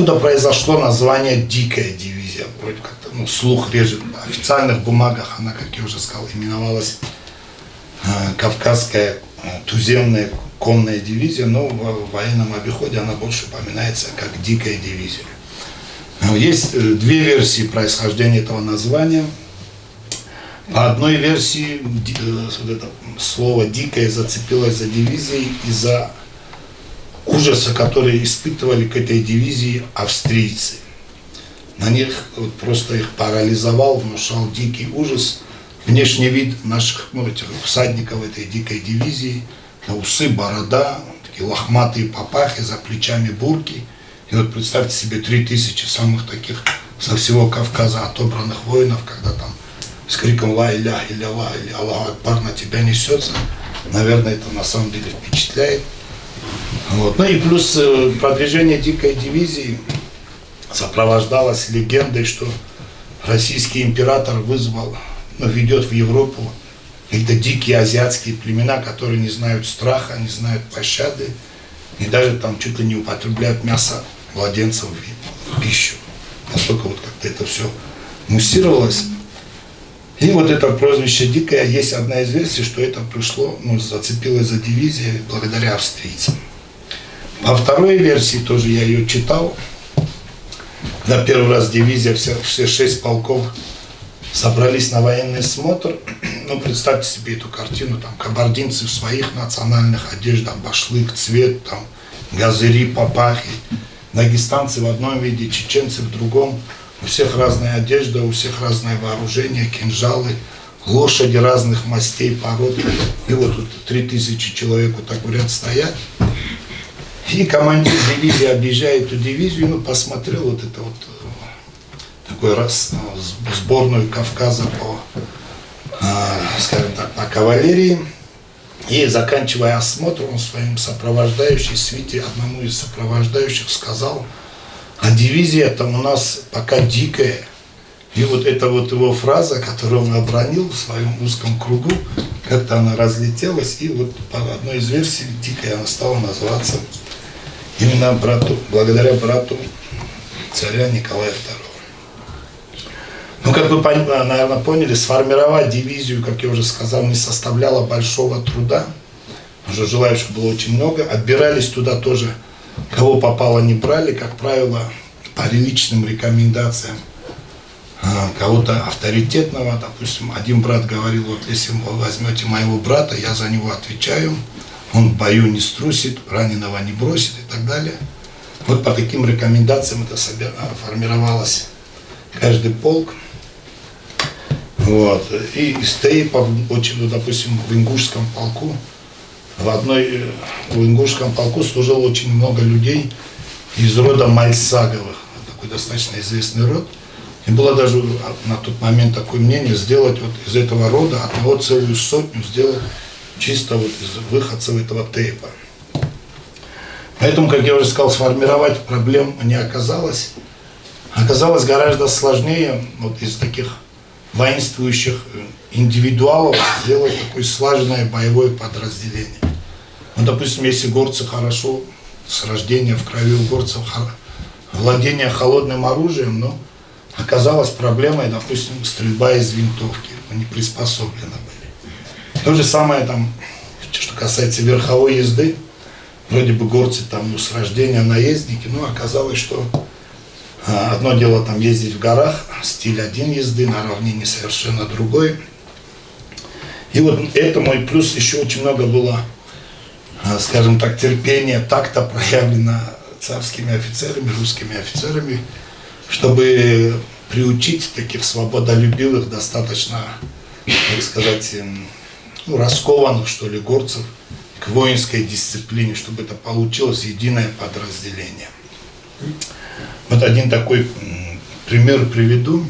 откуда произошло название «Дикая дивизия». Вроде как-то, слух режет. На официальных бумагах она, как я уже сказал, именовалась Кавказская туземная конная дивизия, но в военном обиходе она больше упоминается как «Дикая дивизия». Есть две версии происхождения этого названия. По одной версии вот это слово «дикая» зацепилось за дивизией из-за ужаса, который испытывали к этой дивизии австрийцы. На них просто их парализовал, внушал дикий ужас. Внешний вид наших этих всадников этой дикой дивизии, усы, борода, такие лохматые папахи, за плечами бурки. И вот представьте себе 3000 самых таких со всего Кавказа отобранных воинов, когда там с криком «Ла иля илля ла илля Аллаху Акбар» на тебя несется. Наверное, это на самом деле впечатляет. Вот. Ну и плюс продвижение дикой дивизии сопровождалось легендой, что российский император ведет в Европу какие-то дикие азиатские племена, которые не знают страха, не знают пощады, и даже там чуть ли не употребляют мясо младенцев в пищу. Настолько вот как-то это все муссировалось. И вот это прозвище «Дикая», есть одна из версий, что это пришло, зацепилось за дивизию благодаря австрийцам. По второй версии, тоже я ее читал, когда первый раз дивизия, все 6 полков собрались на военный смотр. Представьте себе эту картину, там кабардинцы в своих национальных одеждах, башлык, цвет, там газыри, папахи, дагестанцы в одном виде, чеченцы в другом. У всех разная одежда, у всех разное вооружение, кинжалы, лошади разных мастей, пород. И вот тут 3000 человек вот так в ряд стоят. И командир дивизии объезжает эту дивизию, посмотрел вот это вот такой раз сборную Кавказа по, скажем так, по кавалерии. И заканчивая осмотр, он своим сопровождающим свите, одному из сопровождающих сказал: а дивизия-то у нас пока дикая. И вот эта вот его фраза, которую он обронил в своем узком кругу, как-то она разлетелась, и вот по одной из версий дикая она стала называться именно благодаря брату царя Николая II. Как вы, наверное, поняли, сформировать дивизию, как я уже сказал, не составляло большого труда. Уже желающих было очень много. Отбирались туда тоже, кого попало, не брали, как правило, по личным рекомендациям кого-то авторитетного. Допустим, один брат говорил: вот если вы возьмете моего брата, я за него отвечаю, он в бою не струсит, раненого не бросит и так далее. Вот по таким рекомендациям это формировалось каждый полк. Вот. И из тейпов, допустим, в ингушском полку, в ингушском полку служило очень много людей из рода Мальсаговых, такой достаточно известный род. И было даже на тот момент такое мнение сделать вот из этого рода одного целую сотню, сделать чисто вот из выходцев этого тейпа. Поэтому, как я уже сказал, сформировать проблем не оказалось. Оказалось гораздо сложнее вот из таких воинствующих индивидуалов сделать такое слаженное боевое подразделение. Допустим, если горцы хорошо, с рождения в крови у горцев владение холодным оружием, но оказалась проблемой, допустим, стрельба из винтовки. Они приспособлены были. То же самое там, что касается верховой езды. Вроде бы горцы там с рождения наездники, но оказалось, что одно дело там ездить в горах, стиль один езды, на равнине совершенно другой. И вот этому и плюс еще очень много было, скажем так, терпения, такта проявлено царскими офицерами, русскими офицерами, чтобы приучить таких свободолюбивых, достаточно, так сказать, раскованных, что ли, горцев к воинской дисциплине, чтобы это получилось единое подразделение. Вот один такой пример приведу.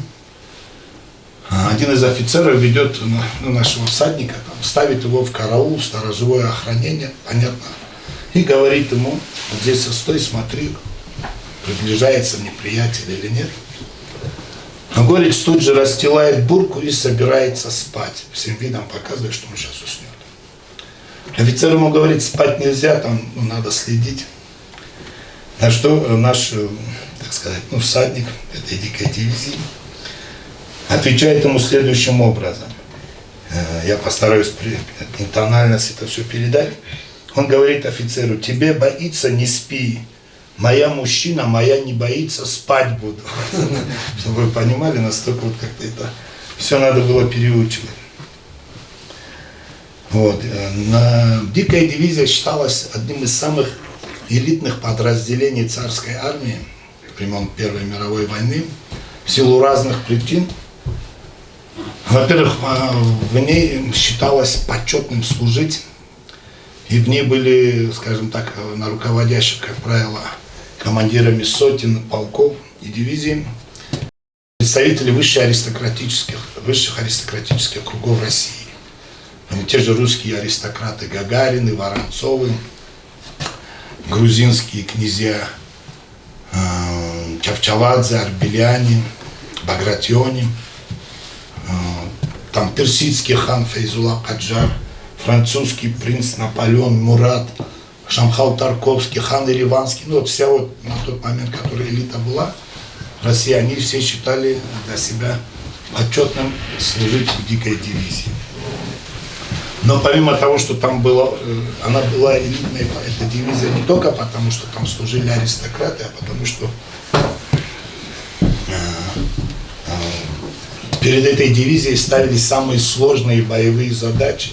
Один из офицеров ведет нашего всадника, ставит его в караул, в сторожевое охранение, понятно, и говорит ему: вот здесь стой, смотри, приближается неприятель или нет. А горец тут же расстилает бурку и собирается спать, всем видом показывает, что он сейчас уснет. Офицер ему говорит: спать нельзя, там надо следить. На что наш, так так сказать, всадник этой дикой дивизии, отвечает ему следующим образом. Я постараюсь тональность это все передать. Он говорит офицеру: тебе боится, не спи. Моя мужчина, моя не боится, спать буду. Чтобы вы понимали, настолько вот как-то это все надо было переучивать. Вот. Дикая дивизия считалась одним из самых элитных подразделений царской армии времен Первой мировой войны в силу разных причин. Во-первых, в ней считалось почетным служить, и в ней были, скажем так, на руководящих, как правило, командирами сотен, полков и дивизий представители высших аристократических кругов России. Те же русские аристократы Гагарины, Воронцовы, грузинские князья Чавчавадзе, Арбеляне, Багратиони, там персидский хан Фейзулла Каджар, французский принц Наполеон Мурат, Шамхал Тарковский, хан Ереванский, вот вся вот на тот момент, которая элита была в России, они все считали для себя почетным служить в дикой дивизии. Но помимо того, что там было, она была элитной, эта дивизия, не только потому, что там служили аристократы, а потому что перед этой дивизией ставились самые сложные боевые задачи,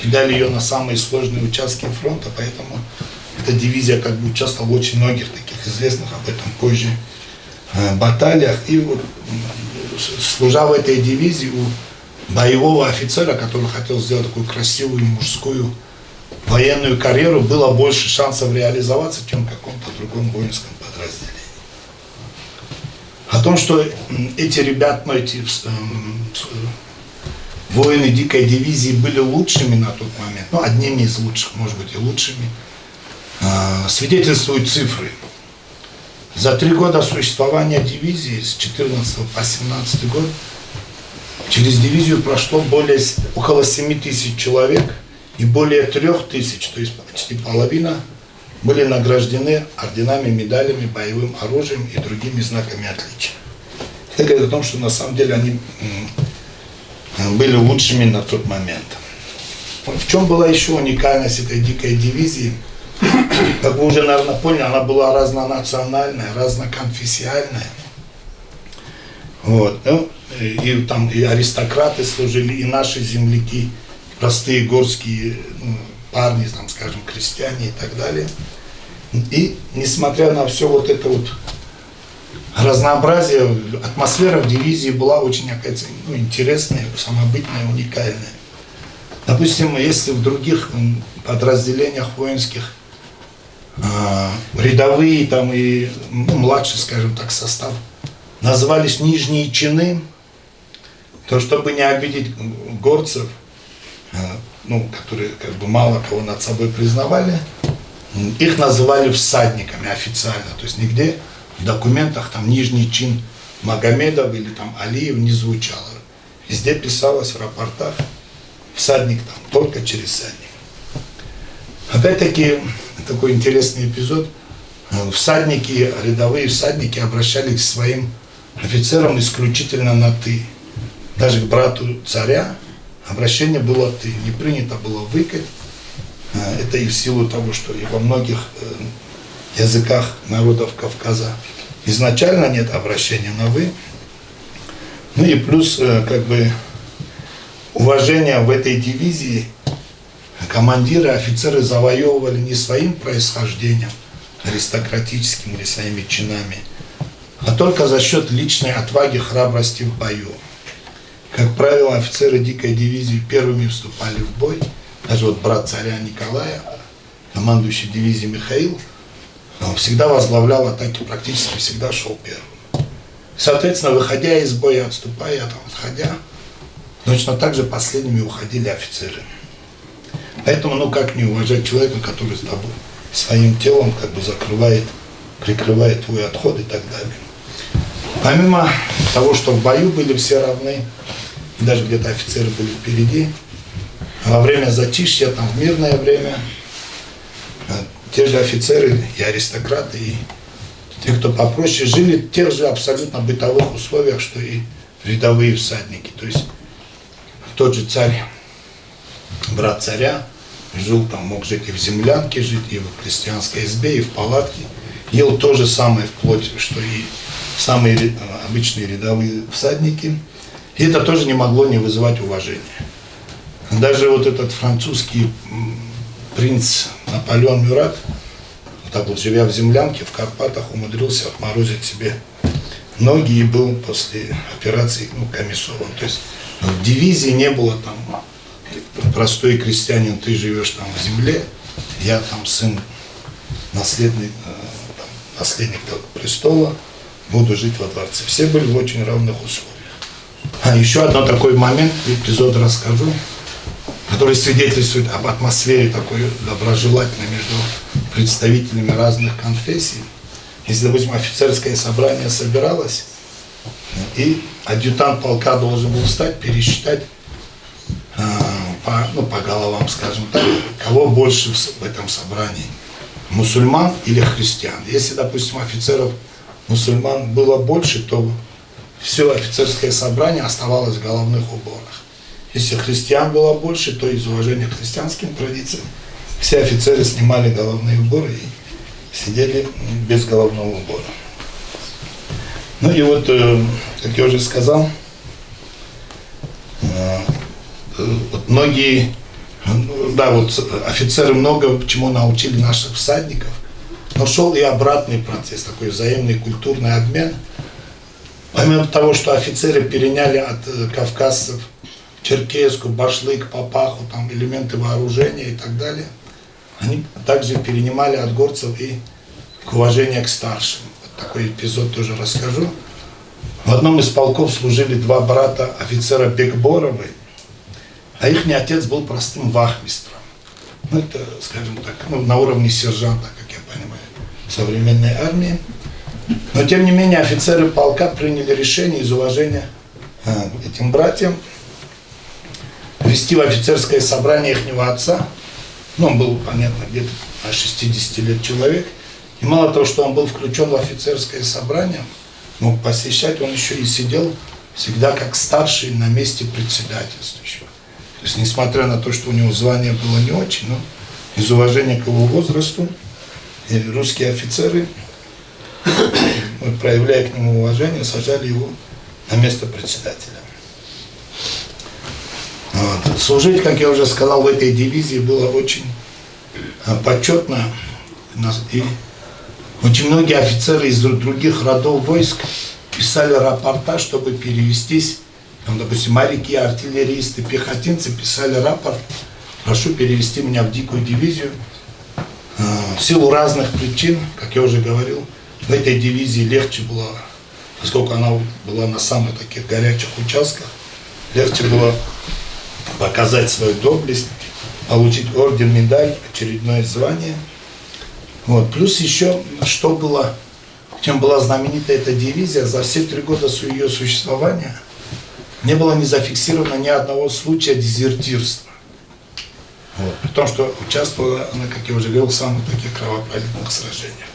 кидали ее на самые сложные участки фронта, поэтому эта дивизия как бы участвовала в очень многих таких известных об этом позже баталиях. И вот, служа в этой дивизии, у боевого офицера, который хотел сделать такую красивую мужскую военную карьеру, было больше шансов реализоваться, чем в каком-то другом воинском подразделении. О том, что эти ребята, эти воины дикой дивизии были лучшими на тот момент, одними из лучших, может быть и лучшими, свидетельствуют цифры. За 3 года существования дивизии, с 14 по 17 год, через дивизию прошло около 7 тысяч человек, и более 3 тысяч, то есть почти половина, были награждены орденами, медалями, боевым оружием и другими знаками отличия. Это говорит о том, что на самом деле они были лучшими на тот момент. В чем была еще уникальность этой дикой дивизии? Как вы уже, наверное, поняли, она была разнонациональная, разноконфессиональная. Вот. И там и аристократы служили, и наши земляки, простые горские парни, там, скажем, крестьяне и так далее. И несмотря на все вот это вот разнообразие, атмосфера в дивизии была очень интересная, самобытная, уникальная. Допустим, если в других подразделениях воинских рядовые там и младший, скажем так, состав назывались нижние чины, то чтобы не обидеть горцев, которые как бы мало кого над собой признавали, их называли всадниками официально. То есть нигде в документах там нижний чин Магомедов или там Алиев не звучало. Везде писалось в рапортах всадник там только через всадник. Опять-таки такой интересный эпизод. Всадники, рядовые всадники обращались к своим офицерам исключительно на «ты». Даже к брату царя обращение было «ты». Не принято было выкать. Это и в силу того, что и во многих языках народов Кавказа изначально нет обращения на «вы». Ну и плюс как бы уважение в этой дивизии командиры, офицеры завоевывали не своим происхождением аристократическим или своими чинами, а только за счет личной отваги, храбрости в бою. Как правило, офицеры дикой дивизии первыми вступали в бой. Даже вот брат царя Николая, командующий дивизией Михаил, всегда возглавлял атаки, практически всегда шел первым. Соответственно, выходя из боя, отступая, отходя, точно так же последними уходили офицеры. Поэтому, как не уважать человека, который с тобой своим телом как бы прикрывает твой отход и так далее. Помимо того, что в бою были все равны, и даже где-то офицеры были впереди, во время затишья, там в мирное время, те же офицеры и аристократы, и те, кто попроще, жили в тех же абсолютно бытовых условиях, что и рядовые всадники. То есть тот же царь, брат царя, жил там, мог жить и в землянке, жить и в крестьянской избе, и в палатке. Ел то же самое вплоть, что и самые обычные рядовые всадники. И это тоже не могло не вызывать уважения. Даже вот этот французский принц Наполеон Мюрат, вот так вот живя в землянке в Карпатах, умудрился отморозить себе ноги и был после операции комиссован. То есть в дивизии не было там простой крестьянин, ты живешь там в земле, я там сын наследник престола, буду жить во дворце. Все были в очень равных условиях. А еще один такой момент, эпизод расскажу, который свидетельствует об атмосфере такой доброжелательной между представителями разных конфессий. Если, допустим, офицерское собрание собиралось, и адъютант полка должен был встать, пересчитать по головам, скажем так, кого больше в этом собрании, мусульман или христиан. Если, допустим, офицеров мусульман было больше, то все офицерское собрание оставалось в головных уборах. Если христиан было больше, то из уважения к христианским традициям все офицеры снимали головные уборы и сидели без головного убора. Ну и вот, как я уже сказал, вот многие, да, вот офицеры много чему научили наших всадников, но шел и обратный процесс, такой взаимный культурный обмен. Помимо того, что офицеры переняли от кавказцев черкеску, башлык, папаху, там элементы вооружения и так далее, они также перенимали от горцев и уважение к старшим. Вот такой эпизод тоже расскажу. В одном из полков служили два брата офицера Бекборовой, а их отец был простым вахмистром. Ну, это, скажем так, на уровне сержанта, как я понимаю, современной армии. Но, тем не менее, офицеры полка приняли решение из уважения к этим братьям ввести в офицерское собрание ихнего отца. Ну, он был, понятно, где-то на 60 лет человек. И мало того, что он был включен в офицерское собрание, мог посещать, он еще и сидел всегда как старший на месте председательствующего. То есть, несмотря на то, что у него звание было не очень, но из уважения к его возрасту русские офицеры, проявляя к нему уважение, сажали его на место председателя. Вот. Служить, как я уже сказал, в этой дивизии было очень почетно. И очень многие офицеры из других родов войск писали рапорта, чтобы перевестись. Там, допустим, моряки, артиллеристы, пехотинцы писали рапорт: прошу перевести меня в дикую дивизию. В силу разных причин, как я уже говорил, в этой дивизии легче было, поскольку она была на самых таких горячих участках, легче было показать свою доблесть, получить орден, медаль, очередное звание. Вот. Плюс еще, что было, чем была знаменита эта дивизия, за все 3 года ее существования не было не зафиксировано ни одного случая дезертирства. Вот. При том, что участвовала она, как я уже говорил, в самых таких кровопролитных сражениях.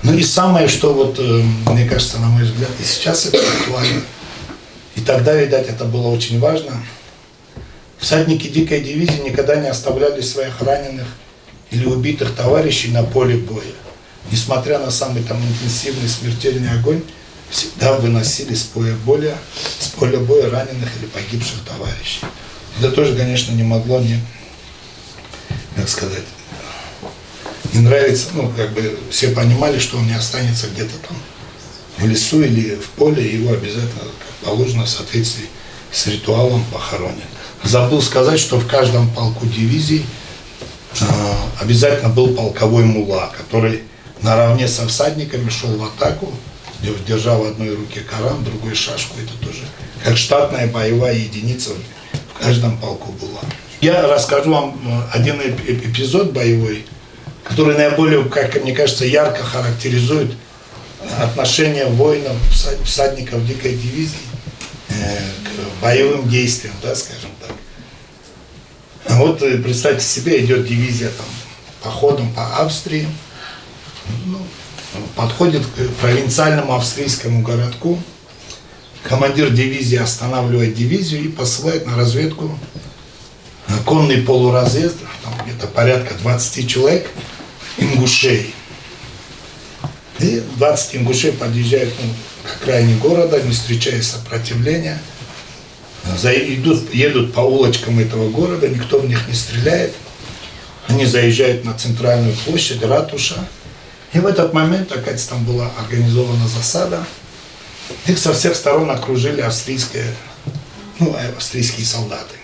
Ну и самое, что вот, мне кажется, на мой взгляд, и сейчас это актуально, и тогда, видать, это было очень важно, всадники дикой дивизии никогда не оставляли своих раненых или убитых товарищей на поле боя. Несмотря на самый там интенсивный смертельный огонь, всегда выносили с поля боя раненых или погибших товарищей. Это тоже, конечно, не могло не, как сказать, не нравится. Ну, как бы все понимали, что он не останется где-то там в лесу или в поле, его обязательно, как положено, в соответствии с ритуалом похоронят. Забыл сказать, что в каждом полку дивизии обязательно был полковой мулла, который наравне со всадниками шел в атаку, держал в одной руке Коран, в другой шашку. Это тоже как штатная боевая единица в каждом полку была. Я расскажу вам один эпизод боевой, который наиболее, как мне кажется, ярко характеризует отношение воинов, всадников дикой дивизии к боевым действиям, да, скажем так. Вот представьте себе, идет дивизия там походом по Австрии. Ну, подходит к провинциальному австрийскому городку. Командир дивизии останавливает дивизию и посылает на разведку конный полуразъезд, там где-то порядка 20 человек, ингушей. И 20 ингушей подъезжают к окраине города, не встречая сопротивления. Едут по улочкам этого города, никто в них не стреляет. Они заезжают на центральную площадь, ратуша. И в этот момент, опять там была организована засада. Их со всех сторон окружили австрийские солдаты.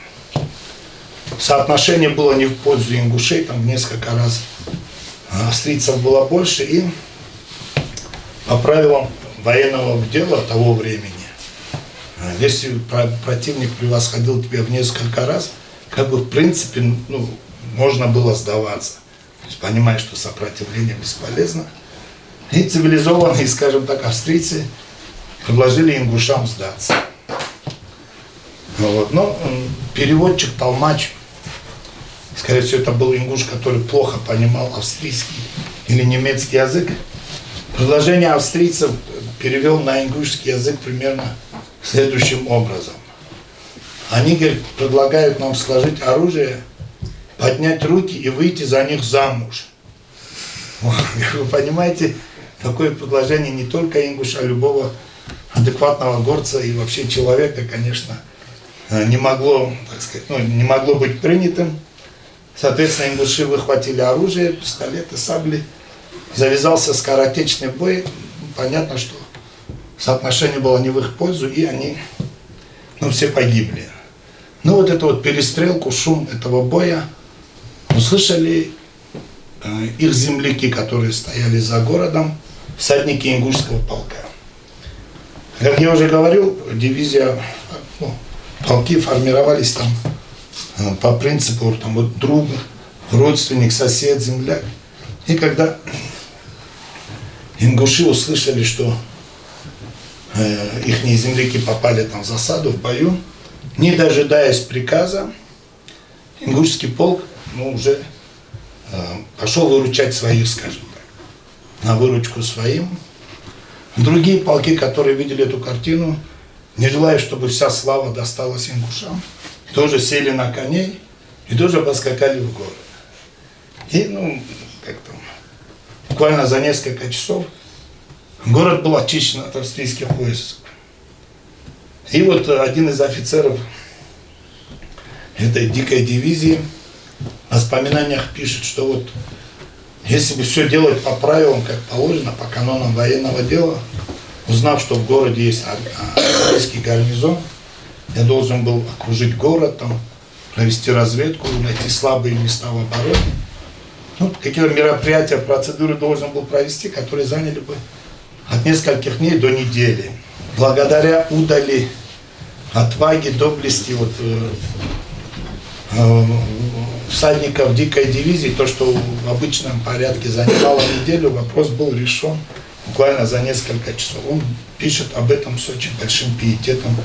Соотношение было не в пользу ингушей, там в несколько раз австрийцев было больше. И по правилам военного дела того времени, если противник превосходил тебя в несколько раз, как бы в принципе можно было сдаваться. То есть понимая, что сопротивление бесполезно. И цивилизованные, скажем так, австрийцы предложили ингушам сдаться. Вот. Но переводчик, толмач, скорее всего, это был ингуш, который плохо понимал австрийский или немецкий язык. Предложение австрийцев перевел на ингушский язык примерно следующим образом. Они, говорят, предлагают нам сложить оружие, поднять руки и выйти за них замуж. Вы понимаете, такое предложение не только ингуша, а любого адекватного горца и вообще человека, конечно, не могло, так сказать, не могло быть принятым. Соответственно, ингуши выхватили оружие, пистолеты, сабли. Завязался скоротечный бой. Понятно, что соотношение было не в их пользу, и они все погибли. Ну вот эту вот перестрелку, шум этого боя услышали их земляки, которые стояли за городом, всадники ингушского полка. Как я уже говорил, дивизия, полки формировались там по принципу друг, родственник, сосед, земляк. И когда ингуши услышали, что их земляки попали там в засаду, в бою, не дожидаясь приказа, ингушский полк уже пошел выручать своих, скажем так, на выручку своим. Другие полки, которые видели эту картину, не желая, чтобы вся слава досталась ингушам, тоже сели на коней и тоже поскакали в город. И, буквально за несколько часов город был очищен от австрийских войск. И вот один из офицеров этой дикой дивизии в воспоминаниях пишет, что вот если бы все делать по правилам, как положено, по канонам военного дела, узнав, что в городе есть австрийский гарнизон, я должен был окружить город, провести разведку, найти слабые места в обороне. Какие-то мероприятия, процедуры должен был провести, которые заняли бы от нескольких дней до недели. Благодаря удали, отваге, доблести всадников дикой дивизии, то, что в обычном порядке занимало неделю, вопрос был решен буквально за несколько часов. Он пишет об этом с очень большим пиететом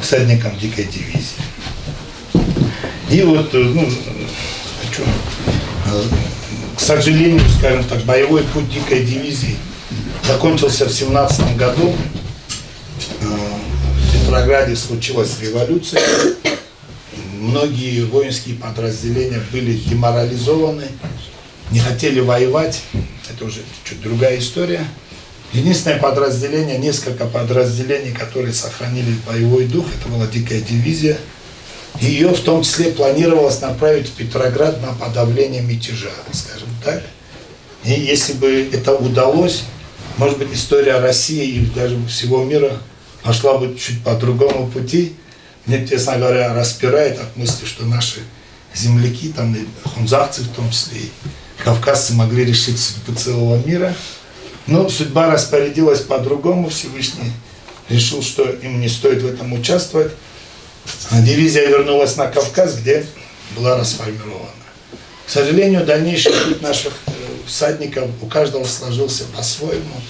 всадникам дикой дивизии. И к сожалению, скажем так, боевой путь дикой дивизии закончился в 17 году. В Петрограде случилась революция. Многие воинские подразделения были деморализованы, не хотели воевать. Это уже чуть другая история. Единственное подразделение, несколько подразделений, которые сохранили боевой дух, это была дикая дивизия. И ее в том числе планировалось направить в Петроград на подавление мятежа, скажем так. И если бы это удалось, может быть, история России и даже всего мира пошла бы чуть по другому пути. Мне, честно говоря, распирает от мысли, что наши земляки, и хунзавцы в том числе, и кавказцы могли решить судьбу целого мира. Но судьба распорядилась по-другому, Всевышний решил, что им не стоит в этом участвовать. Дивизия вернулась на Кавказ, где была расформирована. К сожалению, дальнейший путь наших всадников у каждого сложился по-своему.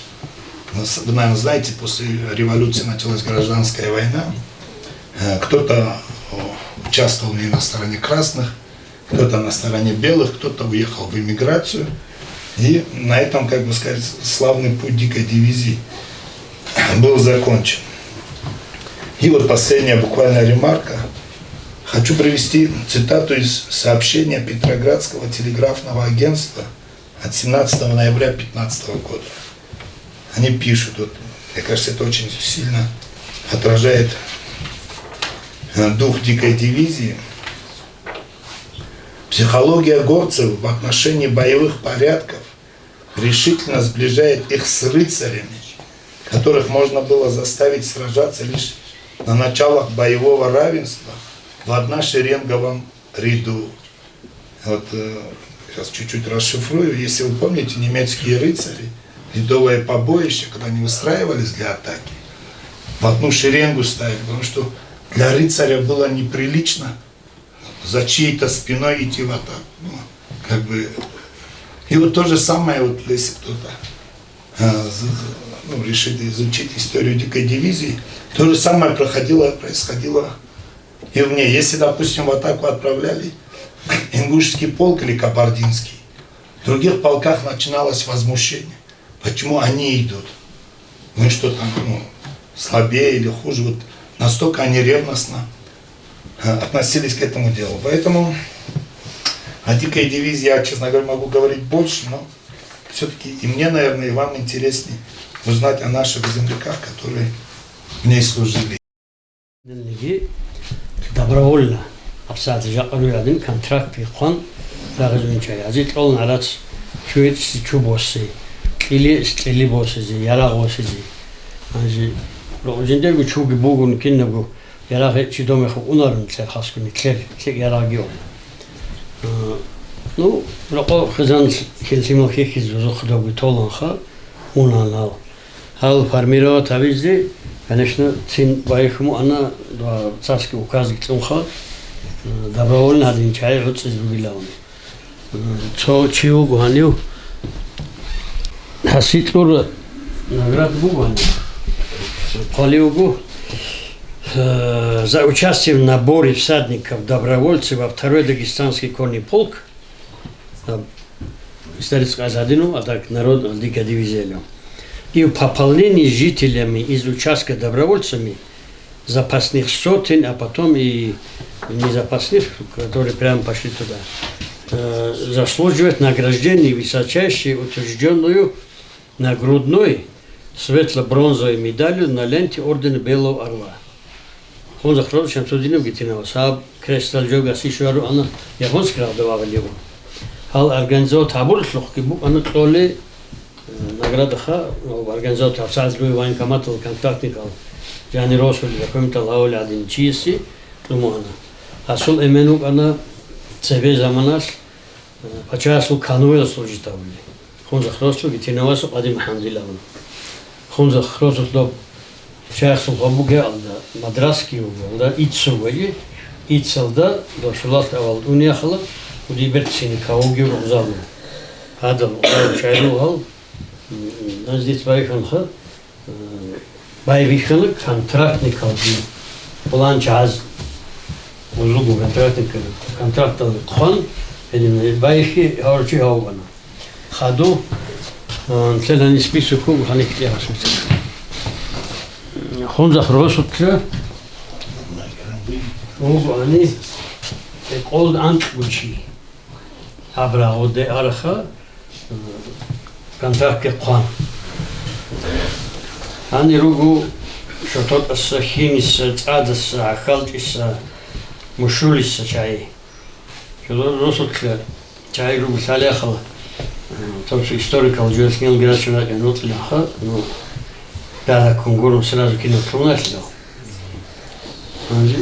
Вы, наверное, знаете, после революции началась гражданская война. Кто-то участвовал не на стороне красных, кто-то на стороне белых, кто-то уехал в эмиграцию. И на этом, как бы сказать, славный путь дикой дивизии был закончен. И вот последняя буквально ремарка. Хочу привести цитату из сообщения Петроградского телеграфного агентства от 17 ноября 2015 года. Они пишут, вот, мне кажется, это очень сильно отражает дух дикой дивизии. Психология горцев в отношении боевых порядков решительно сближает их с рыцарями, которых можно было заставить сражаться лишь на началах боевого равенства в одношеренговом ряду. Вот сейчас чуть-чуть расшифрую. Если вы помните, немецкие рыцари, рядовое побоище, когда они выстраивались для атаки, в одну шеренгу ставили, потому что для рыцаря было неприлично за чьей-то спиной идти в атаку. Ну, как бы. И вот то же самое, вот, если кто-то решит изучить историю дикой дивизии, то же самое происходило и в ней. Если, допустим, в атаку отправляли ингушский полк или кабардинский, в других полках начиналось возмущение. Почему они идут? Мы что там, слабее или хуже? Вот настолько они ревностно относились к этому делу. Поэтому о дикой дивизии я, честно говоря, могу говорить больше, но все-таки и мне, наверное, и вам интереснее узнать о наших земляках, которые в ней служили. Добровольно абсолютно контракт пихон разумеется. Азитрол нарац чует чубосы или босы, ярагосы. Ази логендер чуги бугун киннагу яраг чидомеху унарн цехаскуни клер ярагио. Ну, локо хазан хелсимо хихи зохдогу толанха унанал. Хал фармиро тавизи конечно, цин байхму она царский указ гцунха добровольно один чай руцис билауни. Цо чиу гуаню хаситлур наград гуани. Полиугу за участие в наборе всадников добровольцев во второй дагестанский конный полк историческую азадину, а так народ дикая дивизия. И в пополнении жителями из участка добровольцами запасных сотен, а потом и незапасных, которые прямо пошли туда, заслуживает награждение высочайшей утвержденную нагрудной светло-бронзовой медалью на ленте ордена Белого Орла. Он захотел, чем судили в Гитиново. Саб крестал джога сишуару, она японский раздавал его. Хал организовал табур слухи, она толе наградаха, организовал абсолютно военкоматов контактников. Жани Росуль, какой-то лауля один чиси, думаю она. Асул именук она цеве заманас, почасу кануэл служит там. Он захотел, Гитиново су один хамдилавн. Он захотел Шайх Бабуге алда, Мадраски алда, Ицували, Ицалда, дошла тавал, униахала, удибертсини кауги рузалу. Адам, Шайру ал, здесь байханха, байвиханы контрактник алды, план час, узугу контракт алды, хон, байхи хаурчи хаугана. Хаду, тлелани списуку ханик яхасмицка. Хонзах Росутля, они old Antwuchi, Абрао де Арха, контракт Кепхан. Они ругу, что тот асахимис, цадас, ахалтис, мушулис чай. Росутля, чай ругу саляхал, то что историкал Джуэскен Грачуна и Нутляха, ну. Да, кунгуру сразу кинул трунашил.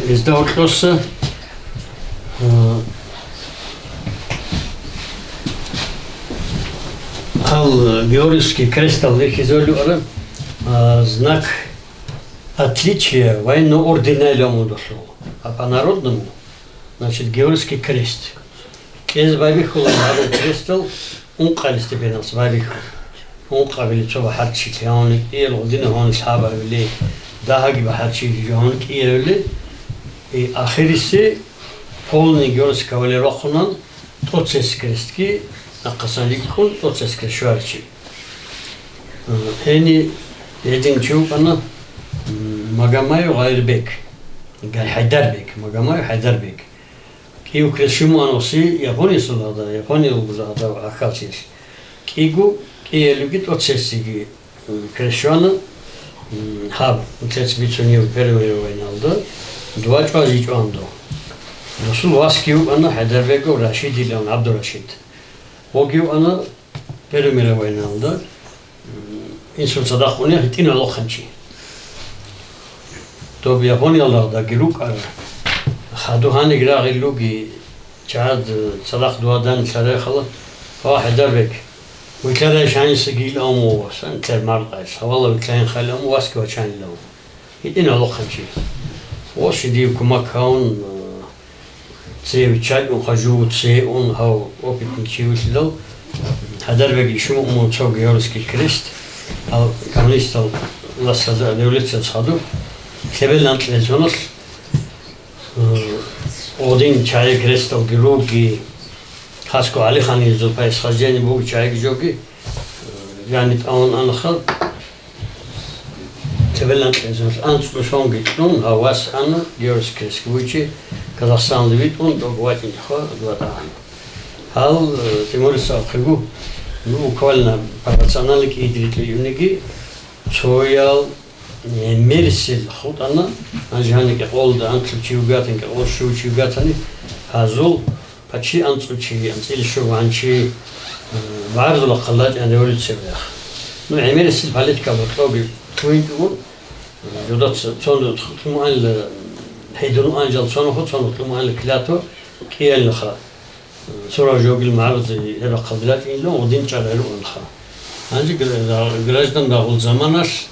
Издал клосса. Ал Георгиевский крест изолюра знак отличия военно-ординальному дошел. А по-народному, значит, Георгиевский крест. Из Бабихула крестал, он крест теперь нас Бабихула. Он قابل شو بحرشي هون إيه الغدين هون أصحابه اللي داهج بحرشي هون إيه اللي آخر السي полный георгиевский кавалер охунан тот сескрестки Аққасанликун процесске шварчи. Хени един чукана Магомаев Гайрбек. Хайдарбек, Магомаев Хайдарбек. Киу крешуму аноси Япония сулада, Япония убзада ахалчиш. Кигу киелуги процессиги крешуана хаб участбичунию переверовайналда. Два чази чуандо. Расул васкиу ана Хайдарбеку Рашид илан Абдурашид. Огиу ана переверовайналда. Инсул садахуния хитина лоханчи. То Японияларда гирук ара. خدوهاني قراغي اللوجي جاد صدق دوادان سلاخلا واحد دربك وكذا شان سجيل أمو سنت المرقس والله بتلاقي خال أمو واسكو شان لو يدينا لقن شيء واش دي كم كون تسيب تشاي وخجوت سيئون هاو وبتني شيء وشلو هدربك يشوم أمو تسوق يورسكي كريست أو كمليست الله صدق دولة صادو كبل أنت لزونس Один чай крестал гируги хаско алихани зупай схождение бог чай гжоги янит он анхал Тевелант лезус анцушон гитун хавас ана георгис кресквичи Казахстан левит он догватин хо дватан хал Тимур Сахигу ну буквально профессионалик идритли юниги чоял Мерсил хутана анжани ке олда анцучи угатен ке олшучи угатани азул пачи анцучи анцил шуванчи варзул қаллаж анеулит севях ну мерсил политика ботлоби туинтун юдат сон тумал хейдун анжал сон хутсон тумал клато киел ха сора жогил марз эра қалдилат инло один чаралу анха анжи граждан дагул заманаш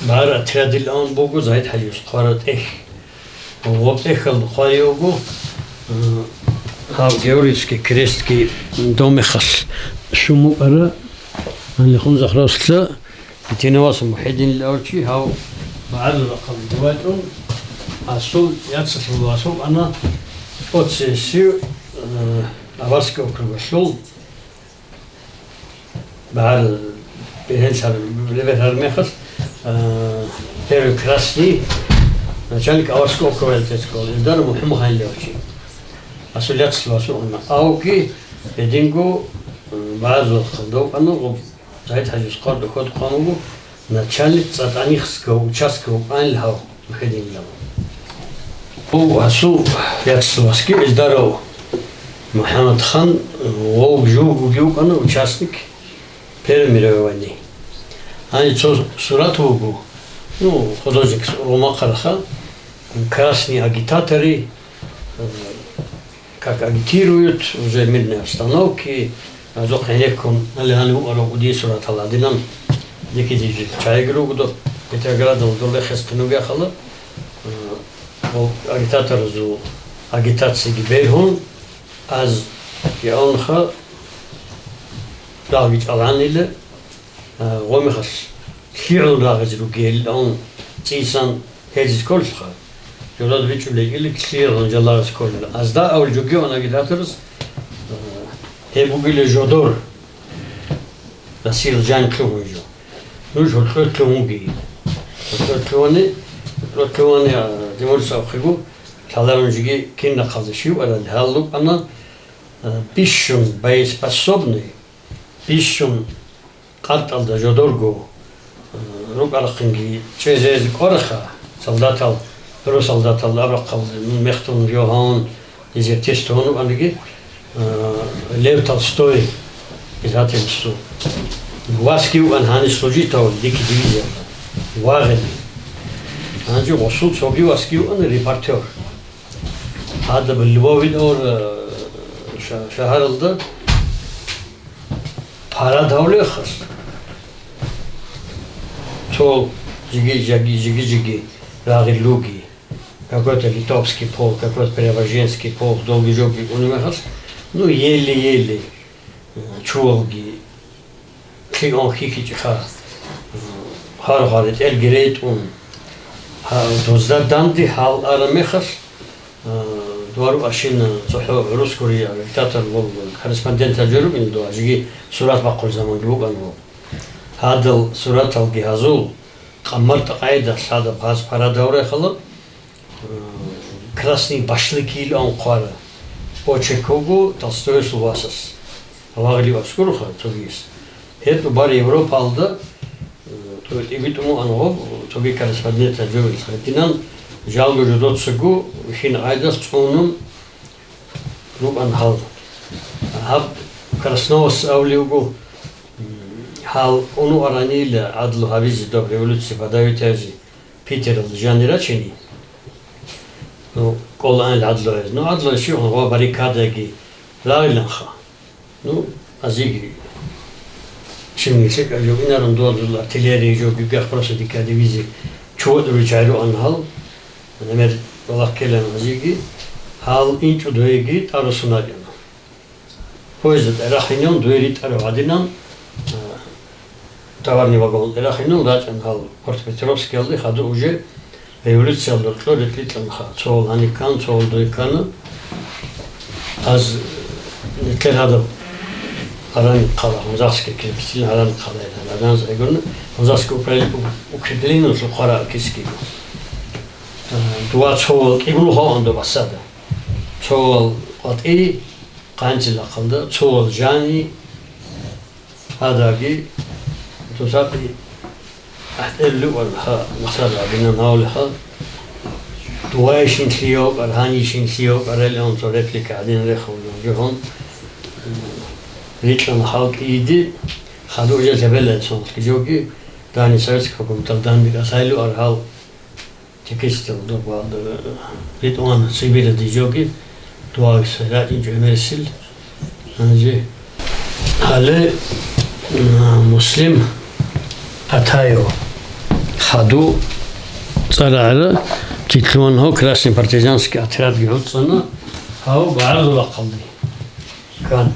بار أتراد الآن بوجو زايد حليش قارت ووقت الخاريوجو هاو جوريس كي كريست كي دوم خص شو مو أرى أنا خون زخرس لا يتناوس محيدين الأورشي هاو بعد رقم دواتهم أصل يتصل الواسو أنا أتسيو أباسكو كربشول بعد بهنسر لبهر مخص Первый красный начальник аварского управления Эльдар Мухаммад Хайлевичи. Асулятство он ауки едингу базу ходов оно зайд хажис қор доход қанугу начальник цатанихского участка Айлхау выходил. О асу ятствоски Эльдаров Мухаммад хан ол жугу гюкана участник Первой мировой войны. Они Суратову, ну, художник Рома Хараха, красные агитаторы, как агитируют, уже мирные обстановки, Зоханеком, Алиану Арагуди Сураталадинам, Дикидижи Чайгругдо, Петроградом Дулехеспинугахала, агитатор зу агитации Гибейхун, аз Яонха, Дагич Аланиле, Ромихас хирл лагаз ругел он тисан хезис колха жолад вичуле или хирл жаллагас колла азда аул жугион агитаторс хебугиле жодор расил жан клужо ну жодор клуги клуоне Тимур Сахигу таларон жиги кинна хазиши ара халлу ана пишун боеспособный пишун قتل جدورجو روك على خنجي شيء زي كورخا солдатал برو солдатал أبرق مختون يوهان إذا تستون وأنجي ليف تولستوي إذا تمسو واسكيو أن هاني سلوجيتاو ديك ديفيزيا واغني أنجي وصول سوبي واسكيو أن ريبارتور هذا باللوابد أو شهر الدا para davle khas to jigi raglugi какой-то литовский полк, какой-то преображенский полк, долгий жоги унимахас, ну еле-еле чуалги клион хикичиха харгарит элгерет он доздад данди хал арамехас دوارو اشین روس کوریا دیکتاتور بود کورسپوندنت جربین دو اجی صورت باقی زمان گلوبان بود هادل صورت الگی هزول قمرت قاعده ساده باز para دوره خلق красный башлыкил он қара очекогу толстой сувасас вагли васкурха тогис это бар Европа алды то ибитуму анго тоги корреспондент журналист хатинан жалгы жудотсугу хин айдас цунун рубан хал хаб красновос авлиугу хал ону аранил адлу хавизи до революции подают тези Питер жанирачени ну колан адлу ну адлу ши он баррикадаги лайланха ну азиги Şimdi inarın doğdular, артиллерия yok, gügah burası dikkat divizi çoğu rücayru anhal, nemer Allah kelen azigi, hal inçu doyegi tarusuna yana. O yüzden erahinon doyeri taru adinan, tavarni vagon erahinon racan hal Port Petrovski aldı, hadı uje revolüsyalı kloretlitle ha, çoğul hanikan, çoğul doykanı az netler hadım. Aran kala, Mozarski kepsil aran kala yani. Aran zaygunu Mozarski Ukrayna su kara kiski. Dua çoğul ibnu hoğandı basada. Çoğul qat'i qancil aqalda, çoğul jani hadagi tusabi ahtellu wal ha masada binan hawlaha dua işin siyok, arhani işin siyok, arelon so replika adin rekhulun johon Речь халк иди, хаду уже забелен сон. Кижоги, дани советского комитета мигасайлу архал текстил до бад. Ритуан сибире дижоги, туагс ради жемесил. Анже хале муслим атайо хаду царара титлон хо красный партизанский отряд героцана хау баарду лақалды. Кан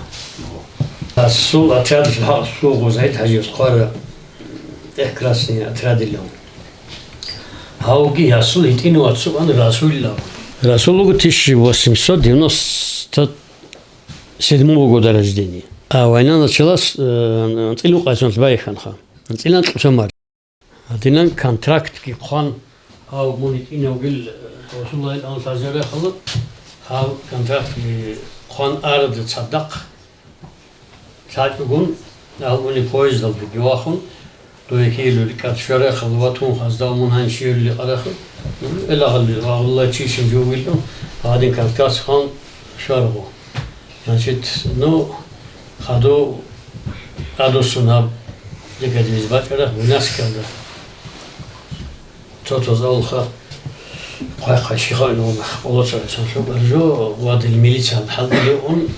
Сул отряд сул гузайт хажи скоро красный отряд илон. Хауги ясул итину отсубан Расулилла. Расулу 1897 года рождения. А война началась Цилу Кайсон Байханха. Цилан Цусамар. Адинан контракт ки хан хау мунит иногил Расулай ан сазера халат. Хау контракт ки хан ард цадак Saat bugün almuni poyuz aldı güvahın doyakiyeli katşara xalvatun xazdamun hanşiyeli araqı elahli vallahi çişim jovildim adin kalkas xan şarbu значит ну xado adosuna dikadimiz bakara nas kaldı totoz alxa qay şixan olsa şu barjo vadil militan halli on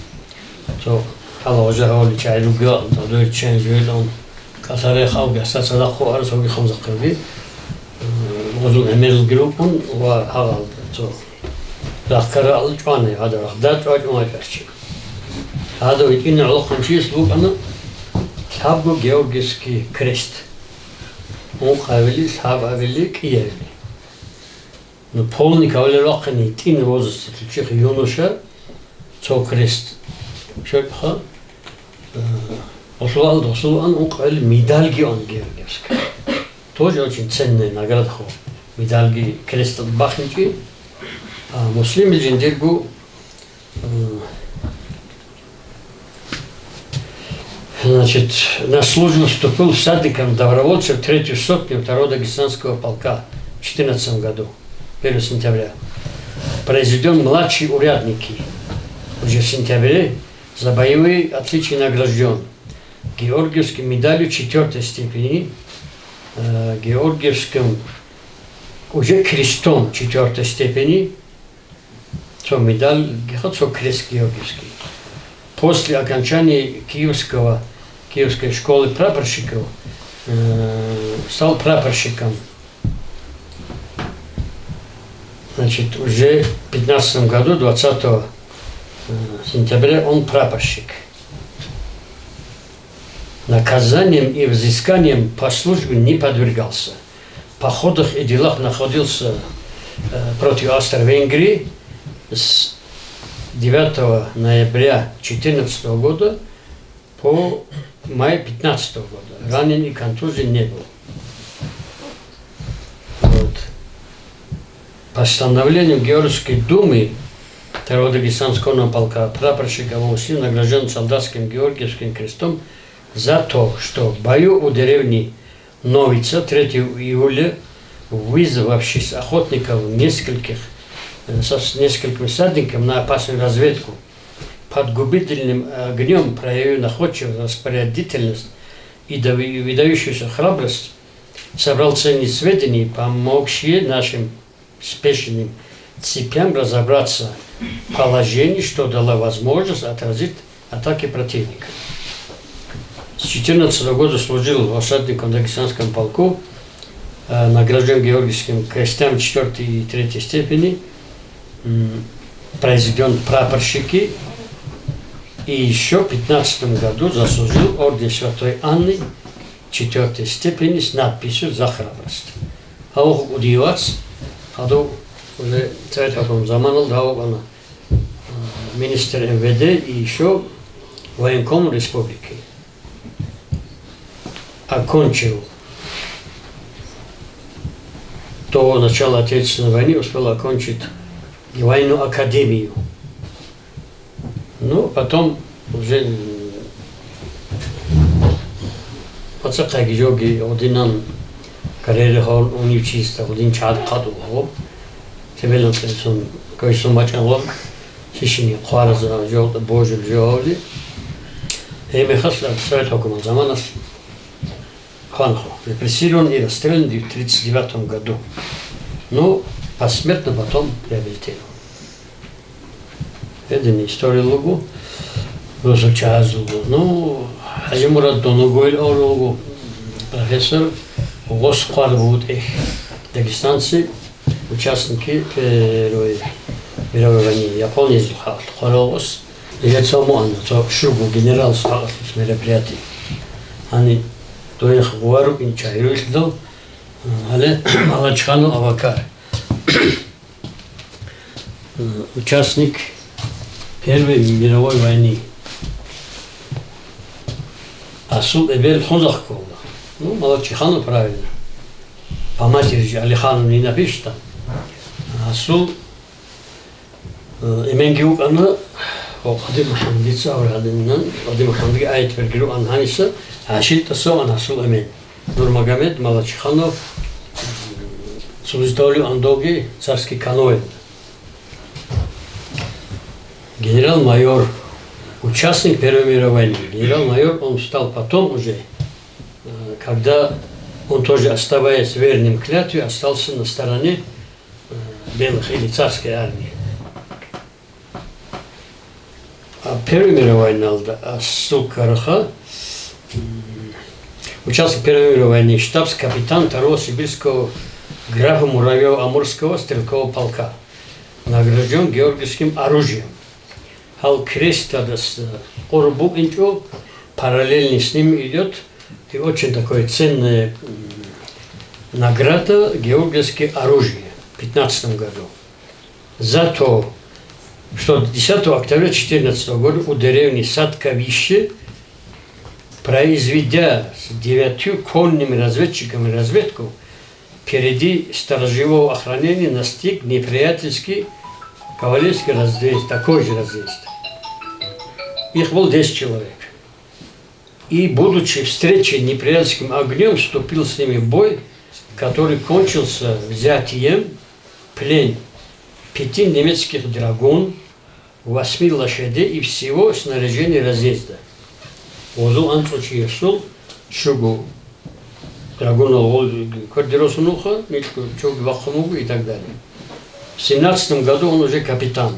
to Allah hoca hali çayru gel, dört çenjel on kasare xavga saçada xoar sogi xamza qildi. Gozul emel grupun va hagal to. Rakkara al çane hada da çay ma karşı. Hada ikin Allah xamşis bu ana sabgo Georgiski krest. O xavli sabavli kiyeli. No polni kavle roqni tin rozos Türkçe yonosha to krest. Şöyle ha Osvaldo он qal medalgi on Georgievsk. Тоже очень ценная награда. Медальги крест бахничи. А муслим легендаргу значит, на службу вступил всадником добровольцев 3-ю сотню 2-го Дагестанского полка в 14 году, 1 сентября. Произведен младший урядники. Уже в сентябре за боевые отличия награжден Георгиевской медалью 4-й степени, Георгиевским уже крестом 4-й степени, то медаль, то крест Георгиевский. После окончания Киевской школы прапорщиков стал прапорщиком. Значит, уже в 15 году, 20 сентября, он прапорщик. Наказанием и взысканием по службе не подвергался. В походах и делах находился против Австро-Венгрии с 9 ноября 2014 года по май 2015 года. Ранен и контузии не было. Вот. Постановлением Георгиевской думы Второго Дагестанского полка прапорщик Авосин награжден солдатским Георгиевским крестом за то, что в бою у деревни Новица 3 июля, вызвавшись охотников с несколькими всадниками на опасную разведку, под губительным огнем проявив находчивость, распорядительность и выдающуюся храбрость, собрал ценные сведения, помогшие нашим спешным цепям разобраться в положении, что дало возможность отразить атаки противника. С 2014 года служил осадником в Дагестанском полку, награжден Георгиевским крестом 4 и 3 степени, произведен прапорщики, и еще в 2015 году заслужил орден Святой Анны 4 степени с надписью «За храбрость». А удиваться, уже царь заманил, она министр МВД и еще военком республики. Окончил до начала Отечественной войны, успел окончить военную академию. Ну, потом уже подсакай жоги одинан карьеры хон университета один чад каду хо. Себелен сон койсон бачан шишини хвараза жолда божил жоли. Мехасла Совет Хокумат заманас Ханхо репрессирован и расстрелян в 1939 году. Ну, посмертно потом реабилитирован. Это не история лугу, Русачаз лугу. Ну, Хазимурат Донугуэль лугу, профессор, Госхвар будут их дагестанцы, участники Первой мировой войны. Япония зухал, Хоролос, и я саму Анна, Шугу, генерал с мероприятий. Они до их говору и чайру издал, але Малачхану Авакар. Участник Первой мировой войны. Асул Эбель Хозахкова. Ну, Малачхану правильно. По матери же Алихану не напишет там. Асул Именгиук Анна Хадим Мухаммадица Аурадиннан Хадим Мухаммади Айт Бергиру Анханиса Ашит Асол Асул Эмен Нурмагомед Малачханов Служителю Андоги царский каноэ. Генерал-майор, участник Первой мировой войны. Генерал-майор, он стал потом уже, когда он тоже, оставаясь верным клятве, остался на стороне белых или царской армии. А Первой мировой войны Асул Караха, участник Первой мировой войны, штабс-капитан 2-го сибирского графа Муравьева-Амурского стрелкового полка, награжден Георгиевским оружием. Хал креста с Орбук инчо, параллельно с ним идет и очень такое ценная награда Георгиевское оружие в 2015 году. За то, что 10 октября 2014 года у деревни Садковище, произведя с 9 конными разведчиками разведку, впереди сторожевого охранения настиг неприятельский кавалерский разъезд, такой же разъезд. Их было 10 человек. И, будучи встречен неприятельским огнем, вступил с ними в бой, который кончился взятием плен 5 немецких драгун, 8 лошадей и всего снаряжения разъезда. Озул Анцучи Ясул, Шугу, драгунов, Квартиросунуха, Мичку, Чуг, Вахнугу и так далее. В 1917 году он уже капитан.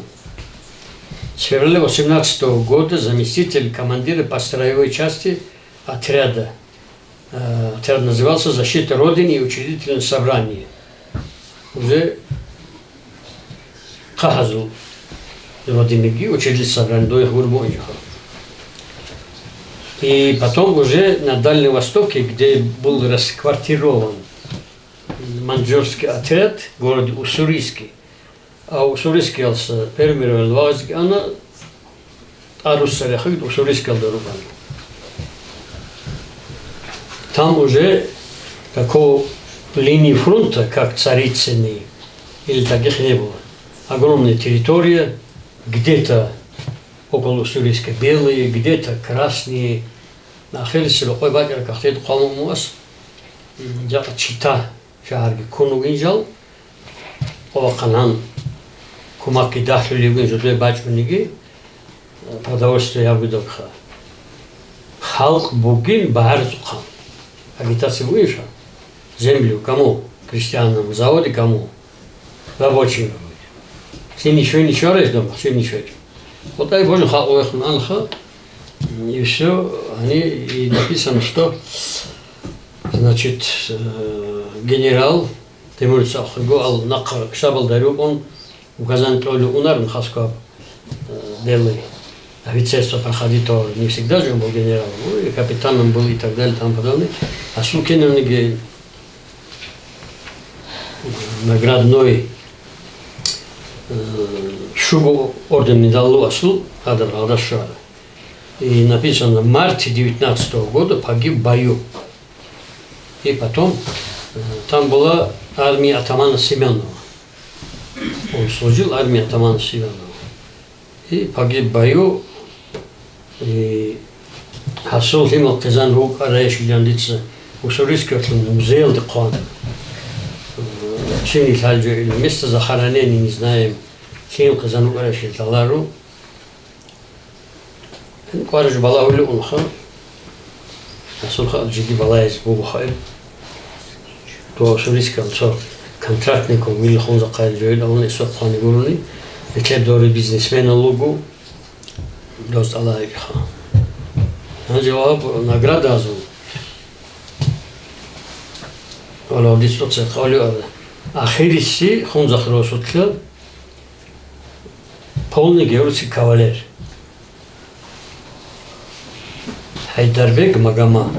С февраля 1918 года заместитель командира по строевой части отряда. Отряд назывался «Защита Родины» и учредительное собрание. Уже Хахазу Родинники учредительное собрание до их Гурбонжиха. И потом уже на Дальнем Востоке, где был расквартирован маньчжурский отряд в городе Уссурийский, а уссурийский первый вагазик, она арусали ходит, уссурийский дороган. Там уже такой линии фронта, как Царицыны, или таких не было. Огромная территория, где-то около Уссурийска белые, где-то красные. Нахились лукой бакер кахтет қалмамуас, жақа чита шаарги кунугин жал, оқанан кумаки дахлилигин жудле бачуниги, продовольствие ябудокха. Халк бугин бахар зуқан. Агитация выша. Землю кому? Крестьянам. Заводы кому? Рабочим. Все ничего есть дома, все ничего. Вот дай Боже, халк анха. И все, и написано, что, значит, генерал Тимур Цахыгу ал-Накр Шабалдарюк, он указан троллю унарн хаскап белый. Офицерство проходит, то не всегда же он был генералом, и капитаном был и так далее, там подобное. А Сукиновниги наградной шубу орден медалу асул, Адашара. И написано, в марте 19 года погиб в бою. И потом там была армия атамана Семенова. Он служил в армии атамана Семенова. И погиб в бою. И Хасул Химал Казан Рук Араеши Ляндица Уссурийский музей Алдыкон. Чем не место захоронения не знаем. Химал Казан Рук Араеши Талару. Кварж балаули унха, асулха джиги балайз бубухай. То Уссурийский контрактником Милхон Закай Джоэл, он исо хани гуруни, и дори бизнесмена лугу, дост алайха. Анжелаб награда азу. Ола дистроце хали ахириси хон захросутля полный георгиевский кавалер. Хайдарбек Магама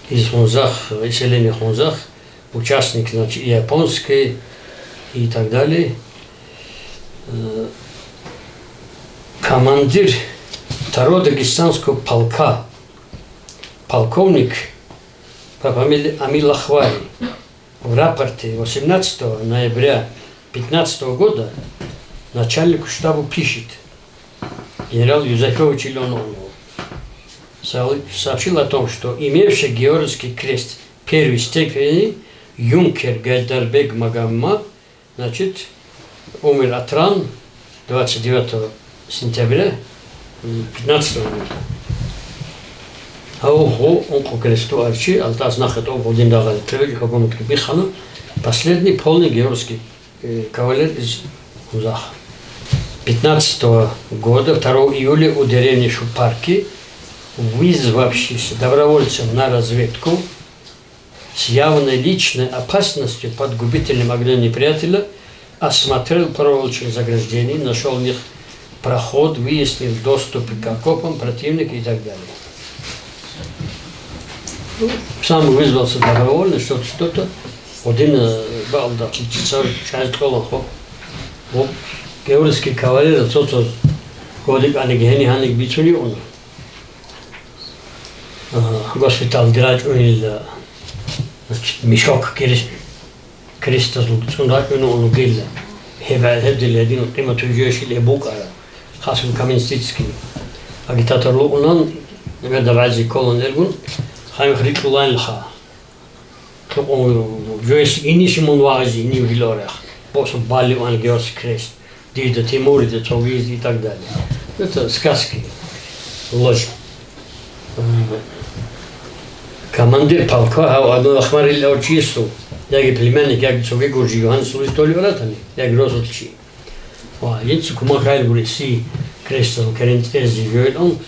из Хунзах, выселения Хунзах, участник, значит, и японской, и так далее. Командир второго дагестанского полка, полковник по фамилии Амил Ахвари, в рапорте 18 ноября 2015 года начальнику штаба пишет, генерал Юзефович Леонову, сообщил о том, что имевший Георгиевский крест первой степени юнкер Гайдарбек Магамма, значит, умер от ран 29 сентября 15 года. А он по кресту Арчи, Алтаз Нахат Обудин Дагал Треведи Хагумат Кибихана, последний полный георгиевский кавалер из Хунзаха. 15 года, 2 июля, у деревни Шупарки, вызвавшийся добровольцем на разведку с явной личной опасностью под губительным огнем неприятеля, осмотрел проволочные заграждения, нашел в них проход, выяснил доступ к окопам противника и так далее. Сам вызвался добровольно, что-то, один балда, часть колонхов, георгиевский кавалер, тот, годик анигени ханик бицуни он. Госпитал Дирач унил, значит, мешок креста злугцундач он гилла. Хебдил один қимату жешил ебук ара. Хасм Каменстицкий. Агитатор лугунан, неверда вази колон элгун, хайм хрикулайн лха. Жеш инишимун вази не вилорах. Босу бали он георгиевский крест. Дида Тимурида, Цовиз и так далее. Это сказки, ложь. Командир полка, одно охмарили очисту, як племянник, як човек уже Йохан служит то ли вратами, як розотличи. Едцу кумахайль говорит, си крестом карентези жёет, он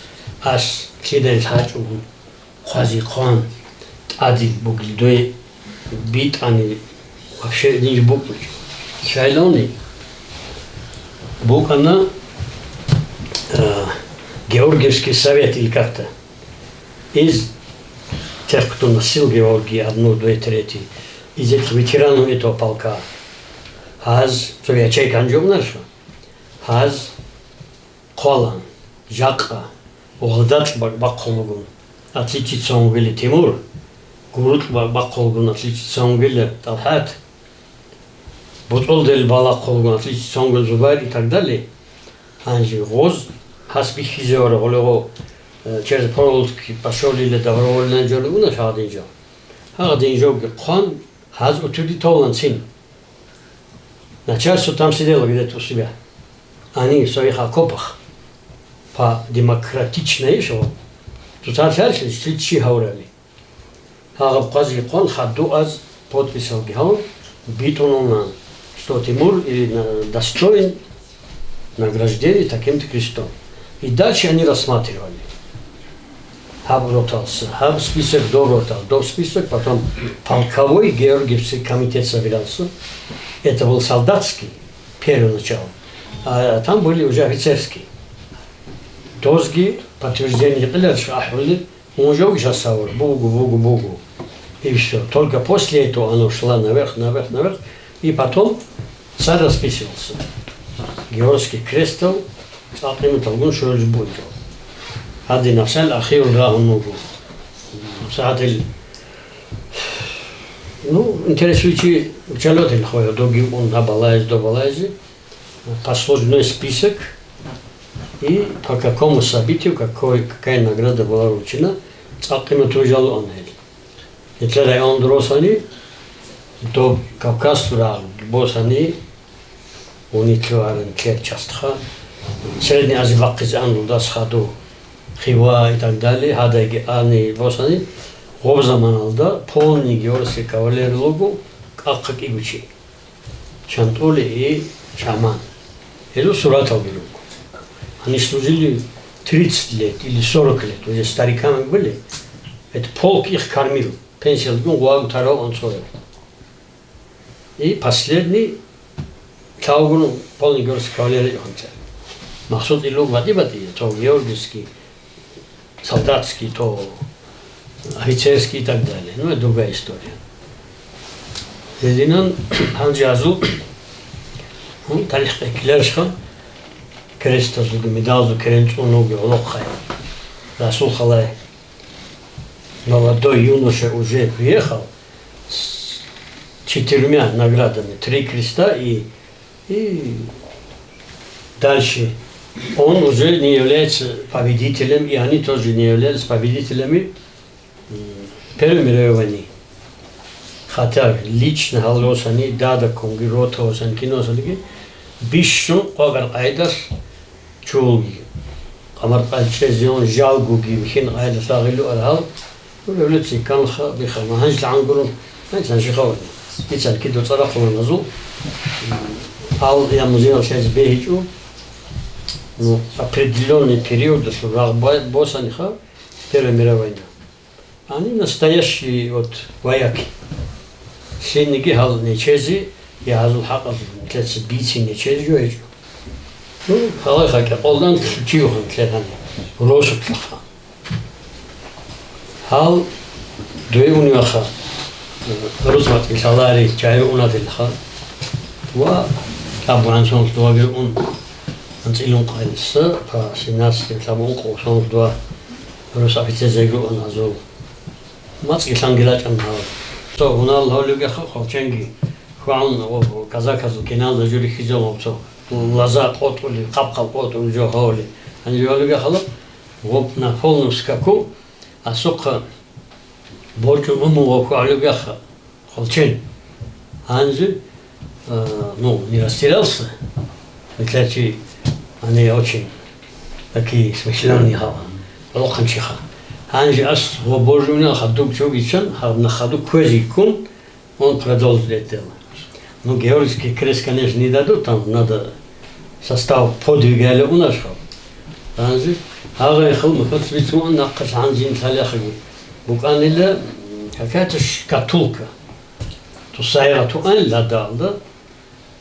ас киден хачу, хази хан, адил буглидой, бит ани, вообще не буквы. Шайлони. Букана Георгиевский совет или как-то. Из тех, кто носил Георгий, 1, 2, 3, из этих ветеранов этого полка, Haz, so ya çekan jomlar şu. Haz, qolan, jaqa, oğuldat bak kolgun. Atliçi songili Timur. Gurut bak kolgun atliçi songili Talhat. Butol del bala kolgun atliçi songil Zubair и так далее. Анжи гоз hasbi хизеора олего через поролтки пошли или добровольно жолуна шадинжо. Хадинжо хон хаз утуди толан син. Начальство там сидело где-то у себя. Они в своих окопах по демократичной шоу. Тут отчасти стричи говорили. Хагаб кази хон хаду аз подписал геон битоном, что Тимур достоин награждения таким-то крестом. И дальше они рассматривали. Хаб ротался, хаб список до список, потом полковой Георгиевский комитет собирался. Это был солдатский, первое начало. А там были уже офицерские. Тозги, подтверждение, он уже ужасал, Богу. И все. Только после этого оно шло наверх. И потом царь расписывался. Георгиевский крестов, عقيمة تقول شو الجبود هذه نفسها الأخير راه النوجو ساعات интересующий пчелёты ходят, доги он добалази, послужной список и по какому событию, какая награда была вручена, цакима тужал он ел. И тогда он дросани до Кавказа босани унитливарен частха. Средний Азия ваққизан дасхаду хива и так далее, хадаги ани босани, в заманалда полный георгиевский кавалер логу аққақ игучи, Чантоли и Шаман. Это сурат алгилугу. Они служили 30 лет или 40 лет, уже стариками были. Это полк их кормил, пенсия гуагу тарал он своел. И последний Таугуну полный георгиевский кавалер ихонцер. Махсуд илуг вади, то георгиевский, солдатский, то офицерский и так далее. Ну, это другая история. Зединан Ханджазу, тарих экилершха, крестозлугу, медалзу, керенцунугу, олокхай, Расул Халай. Молодой юноша уже приехал с 4 наградами, 3 креста и дальше. Он уже не является победителем, и они тоже не являлись победителями Первой мировой войны. Хотя лично Халосани, Дада Конгиротосани, Киносани, Бишну Огар Айдас, Чулги, Амар Альчезион, Жалгуги, Михин Айдас Агилу Архал, революции Канха, Бихама, Ханжл Ангурун, Ханжл Шихавани. Ицал Киду Царахуна Назу, Ал Ямузин Шез Бехичу, определенный период, Босаниха, Первая мировая война. Они настоящие вояки. Сенники хал нечези, я хазул хакал, тлец бийцы нечези юэджу. Ну, халай хаки, қолдан чиухан тлетани, рошу тлаха. Хал дуэ униаха, рузмат ишалари чаю унадилха. Ва табуан сонг дуаги Анцилун қайлысы, па 17 табуан қоусонг дуа рус офицер он азул. Мацки сангилач анхал. То унал холюге холченги. Хуан казаказу кинал да жури хизом опцо. Лаза қотули, қап қотули жо холи. Они холюге халап воп на полном скаку, а сука борчу муму холюге холчен. Анжи не растерялся. Ведь они очень такие смышленые хава. Лоханчиха. Анжи ас вобожуна хадук чогичан, на ходу квезикун, он продолжил это дело. Ну, Георгиевский крест, конечно, не дадут, там надо состав подвига или у нас. Анжи, ага ехал, мы хоть свечу, наққаш анжин саляхаги. Букан или какая-то шкатулка. То сайра туан ладал, да?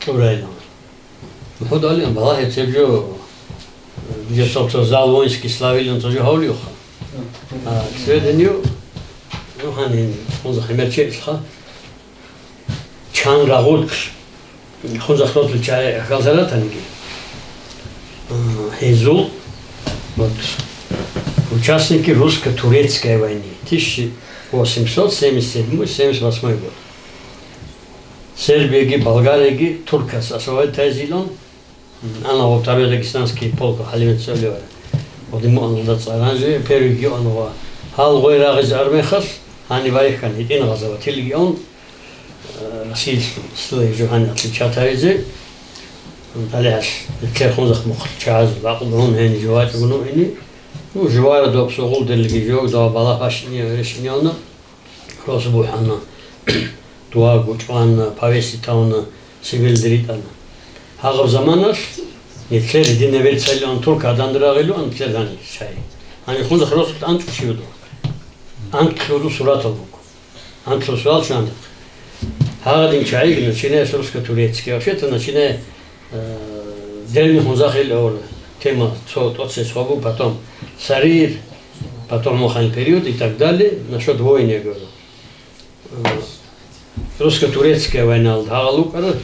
Урайлан. Мы ходали, была это же, где, собственно, зал воинский славили, он тоже хаулюха. А к сведению, ну, они, он захимерчил, Чан Рагулкш, хозахтот чай халзаратанги. Хезул, вот, участники русско-турецкой войны, 1877-78 год. Сербия, Болгария, Туркас, освободили Тазилон, она во второй дагестанский полк, Халимет Солевара. Вот ему он удается оранжевый, первый регион его. Хал гойраг из Армехас, они ваихкан, един газова, регион, насильство, слой жухани отличатайзе, далее клехонзах мухчаз, лакудон хени жувать гуну хени, ну жувара до псогул делги жог, до балахашни решениона, розбухана, туа гучван, павеси тауна, сивил дритана. Хагав заманаш, нетлер дine vertselion Türk adandırağıyla antlerden şey. Hani kunda xrosut antçıyordu. Antçıyordu surat olduk. Antço surat şu anda. Hagадин чай, начиная с русско-турецкий. Вообще-то начиная древний хунзахил, тема Цоцесхобу, потом Сарир, потом Мохан период и так далее. Насчет войны я говорю. Русско-турецкая война, Хагалукара,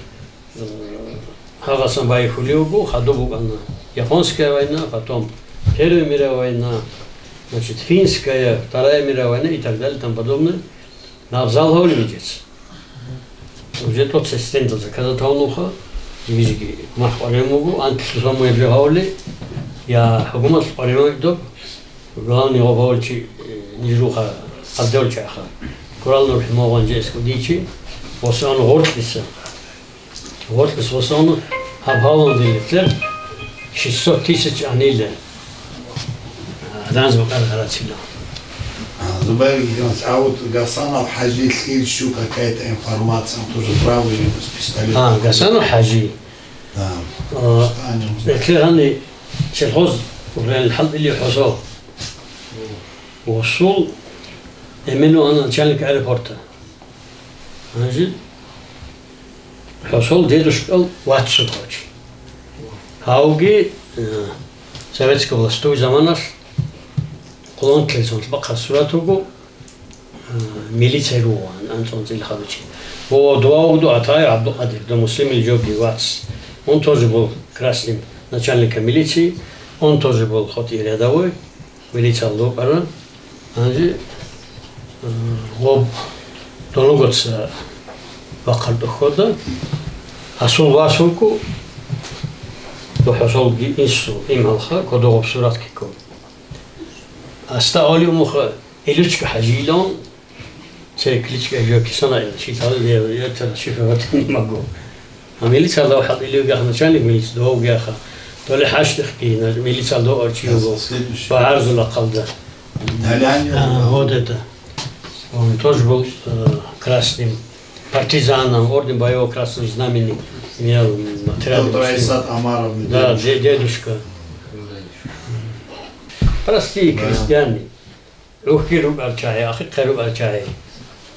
Хагасан Байхулиугу, Хадубугана. Японская война, потом Первая мировая война, значит, Финская, Вторая мировая война и так далее, там подобное. На Абзал Хаулимидец. Уже тот сестендал за когда таунуха, дивизии Махвалемугу, антисусаму Эблехаули, я Хагумас Паримагдоб, главный Обаульчи Нижуха Абдельчаха, Куралнур Химованджеску Дичи, Восан Гортлиса. Гортлис Восан Хабхаун Дилитлер, 600 тысяч аниле. Данзбук Архарацина. Зубаев Гедеонович, а вот Гасанов Хаджи Ильичу какая-то информация, он тоже правый или с пистолетом? Гасанов Хаджи. Да. كان سيرخوز الحظ اللي حصل وصول منه أنا نشانك أيربورتا ماشي حصل ديدوش قال واتساب هاجي هاوجي советская власть той заманаш قلون تلزون بقى صورته ميليتسي روان أنتون زي الخارجي ودواء عطايا عبد القادر ده مسلم الجوبي واتس он тоже был красным начальником милиции, он тоже был хоть и рядовой, милиция Лопара, лоб долгоца вакар дохода, асул васулку дохасол инсу ималха кодогоб суратки ко. Аста олимуха илючка хажилон, це кличка жокисана, читал я это шифровать не могу. ميليتسا لو حط اللي وقع نشانك ميليتسا دو وقعها طلع حاش تحكي ميليتسا دو أرشيو بعرض الأقل ده вот это он тоже был красным партизаном орден боевого красного знамени имел отряд да дедушка простые крестьяне рухи рук арчай ахи рук арчай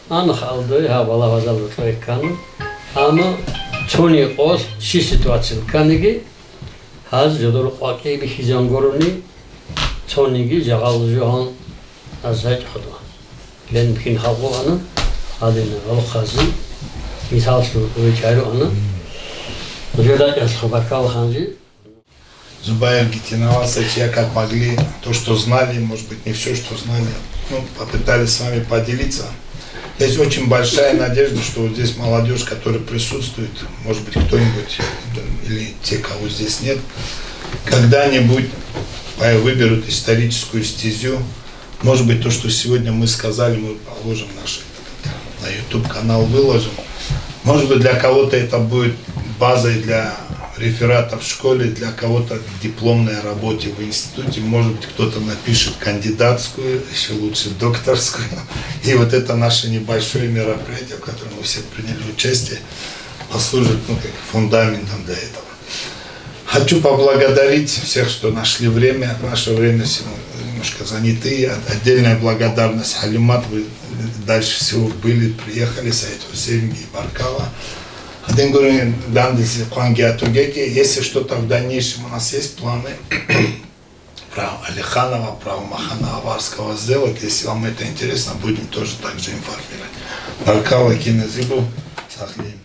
ана халды ха бала вазал рукайкану ама Чони ос ши ситуация каниги хаз жодор қоқи би хизан горни чониги жагал жохан азайт худо лен бин хавго ана аден ал хази мисал шу вечеру ана жода яс хабаркал ханжи Зубаев Гетенович, я как могли, то, что знали, может быть, не все, что знали, ну, попытались с вами поделиться. Есть очень большая надежда, что вот здесь молодежь, которая присутствует, может быть, кто-нибудь или те, кого здесь нет, когда-нибудь выберут историческую стезю. Может быть, то, что сегодня мы сказали, мы положим на YouTube-канал, выложим. Может быть, для кого-то это будет базой для реферата в школе, для кого-то дипломной работе в институте, может быть, кто-то напишет кандидатскую, еще лучше докторскую. И вот это наше небольшое мероприятие, в котором мы все приняли участие, послужит как фундаментом для этого. Хочу поблагодарить всех, что нашли время. В наше время все немножко заняты. Отдельная благодарность Халимат, вы дальше всего были, приехали с этого Севинги и Баркала. Если что-то в дальнейшем у нас есть планы про Алиханова, про Махана Аварского сделать, если вам это интересно, будем тоже также информировать. Баркала, Кинезибу, Сахлим.